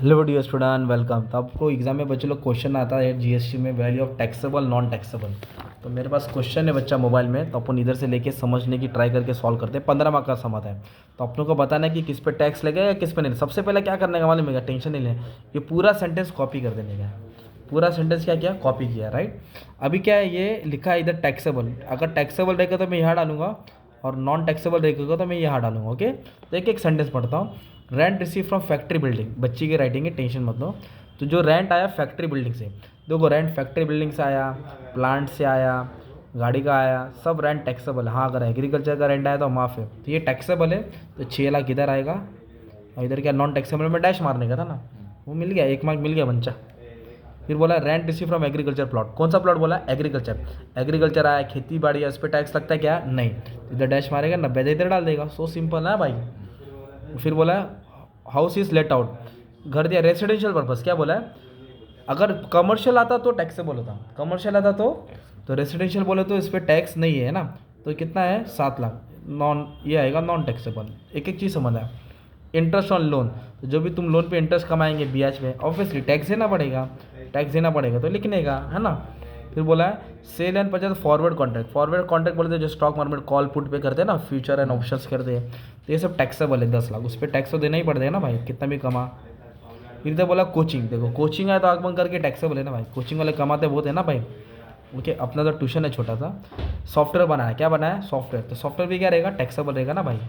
Hello dear student, welcome. तो आपको exam में बच्चे लोग क्वेश्चन आता है जीएसटी में, value of taxable non taxable. तो मेरे पास क्वेश्चन है बच्चा मोबाइल में, तो अपन इधर से लेके समझने की ट्राई करके सॉल्व करते हैं। 15 मार्क का समाता है, तो अपनों को बताना है कि किस पे टैक्स लगेगा या किस पे नहीं। सबसे पहले क्या करने का मालूम है, टेंशन नहीं ले, ये पूरा सेंटेंस कॉपी कर देने का है। पूरा सेंटेंस क्या किया, कॉपी किया, राइट। अभी क्या है, ये लिखा है इधर टैक्सेबल। अगर टैक्सेबल रहेगा तो मैं यहाँ डालूंगा, और नॉन टैक्सेबल रहेगा तो मैं यहाँ डालूंगा। ओके, तो एक एक सेंटेंस पढ़ता हूँ। Rent receive from factory building, बच्ची की राइटिंग है, टेंशन मत लो। तो जो रेंट आया फैक्ट्री बिल्डिंग से, देखो रेंट फैक्ट्री बिल्डिंग से आया, प्लांट से आया, गाड़ी का आया, सब रेंट टैक्सेबल है। हाँ, अगर एग्रीकल्चर का रेंट आया तो माफ़ है, तो ये टैक्सेबल है। तो 6 लाख इधर आएगा, और इधर क्या नॉन टैक्सेबल में डैश मारने का था ना, वो मिल गया, 1 मार्क मिल गया बच्चा। फिर बोला rent receive from agriculture plot, कौन सा प्लॉट बोला, एग्रीकल्चर। एग्रीकल्चर आया, खेती बाड़ी है, उस पर टैक्स लगता है क्या, नहीं। इधर डैश मारेगा, 90 इधर डाल देगा, सो सिंपल है भाई। फिर बोला हाउस इज लेट आउट, घर दिया रेसिडेंशियल पर्पस, क्या बोला है, अगर कमर्शियल आता तो टैक्सेबल होता, कमर्शियल आता तो रेसिडेंशियल बोले तो इस पर टैक्स नहीं है ना। तो कितना है, 7 लाख, नॉन, ये आएगा नॉन टैक्सेबल। एक एक चीज़ समझ है। इंटरेस्ट ऑन लोन, तो जो भी तुम लोन पे इंटरेस्ट कमाएंगे ब्याज पे, ऑब्वियसली टैक्स देना पड़ेगा, टैक्स देना पड़ेगा, तो लिखने का है ना। फिर बोला है sale and purchase forward contract, forward contract बोलते हैं जो स्टॉक मार्केट कॉल पुट पे करते हैं ना, फ्यूचर एंड ऑप्शंस करते हैं, तो ये सब टैक्सेबल है। 10 लाख, उस पर टैक्स तो देना ही पड़ता है ना भाई, कितना भी कमा। फिर तो बोला कोचिंग, देखो कोचिंग है तो आगमन करके टैक्सेबल है ना भाई, कोचिंग वाले कमाते बहुत है ना भाई। ओके, अपना तो ट्यूशन है छोटा सा। सॉफ्टवेयर बनाया, क्या बनाया, सॉफ्टवेयर, तो सॉफ्टवेयर भी क्या रहेगा, टैक्सेबल रहेगा ना भाई।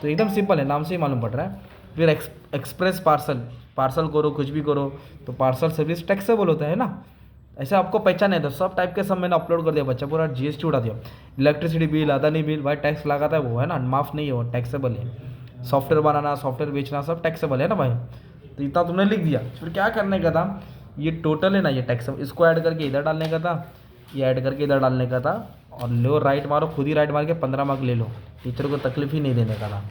तो एकदम सिंपल है, नाम से ही मालूम पड़ रहा है। फिर एक्सप्रेस पार्सल, पार्सल करो कुछ भी करो तो पार्सल सर्विस टैक्सेबल होता है ना। ऐसे आपको पहचान है तो सब टाइप के सब मैंने अपलोड कर दिया, बच्चा पूरा जीएसटी उड़ा दिया। इलेक्ट्रिसिटी बिल, अदानी बिल, भाई टैक्स लगाता है वो, है ना, माफ़ नहीं है वो, टैक्सेबल है। सॉफ्टवेयर बनाना, सॉफ्टवेयर बेचना, सब टैक्सेबल है ना भाई। तो इतना तुमने लिख दिया, फिर क्या करने का था, ये टोटल है ना, ये टैक्सेबल, इसको ऐड करके इधर डालने का था, ये ऐड करके इधर डालने का था। और लो राइट मारो, खुद ही राइट मार के 15 मार्क ले लो, टीचर को तकलीफ ही नहीं देने का था।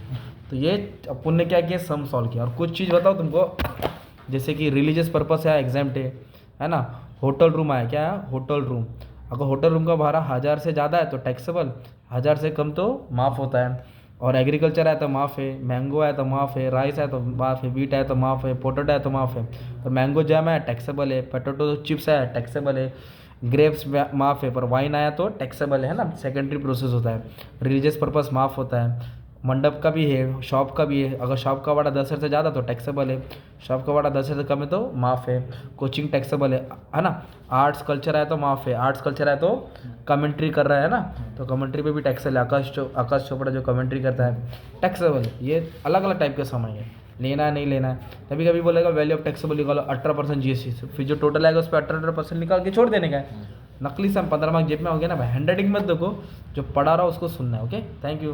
तो ये अपन ने क्या किया, सम सॉल्व किया। और कुछ चीज़ बताओ तुमको, जैसे कि रिलीजियस पर्पस है, एग्जाम्प्ट है ना। होटल रूम आया, क्या है, होटल रूम। अगर होटल रूम का भाड़ा 1000 से ज़्यादा है तो टैक्सेबल, 1000 से कम तो माफ़ होता है। और एग्रीकल्चर है तो माफ़ है, मैंगो है तो माफ़ है, राइस है तो माफ़ है, वीट है तो माफ़ है, पोटैटो है तो माफ़ है। तो मैंगो जैम है टैक्सेबल है, पोटैटो चिप्स है टैक्सेबल है, ग्रेप्स माफ़ है, पर वाइन आया तो टैक्सेबल है ना, सेकेंडरी प्रोसेस होता है। रिलीजियस पर्पस माफ़ होता है। मंडप का भी है, शॉप का भी है, अगर शॉप का भाड़ा 10,000 से ज़्यादा तो टैक्सेबल है, शॉप का भाड़ा 10,000 से कम है तो माफ़ है। कोचिंग टैक्सेबल है ना। आर्ट्स कल्चर है तो माफ़ है, आर्ट्स कल्चर है तो कमेंट्री कर रहा है ना, तो कमेंट्री पे भी टैक्सेबल है। आकाश चोपड़ा जो कमेंट्री करता है टैक्सेबल है। ये अलग अलग टाइप के समय है, लेना है नहीं लेना है। कभी कभी बोलेगा वैल्यू ऑफ टैक्सेबल निकालो 18% जीएसटी, फिर जो टोटल आएगा उस पर 18% निकाल के छोड़ देने का है। नकली सम 15 मार्क जेब में हो गया ना भाई। हैंड राइटिंग मत देखो, जो पढ़ा रहा हो उसको सुनना है। Okay, thank you.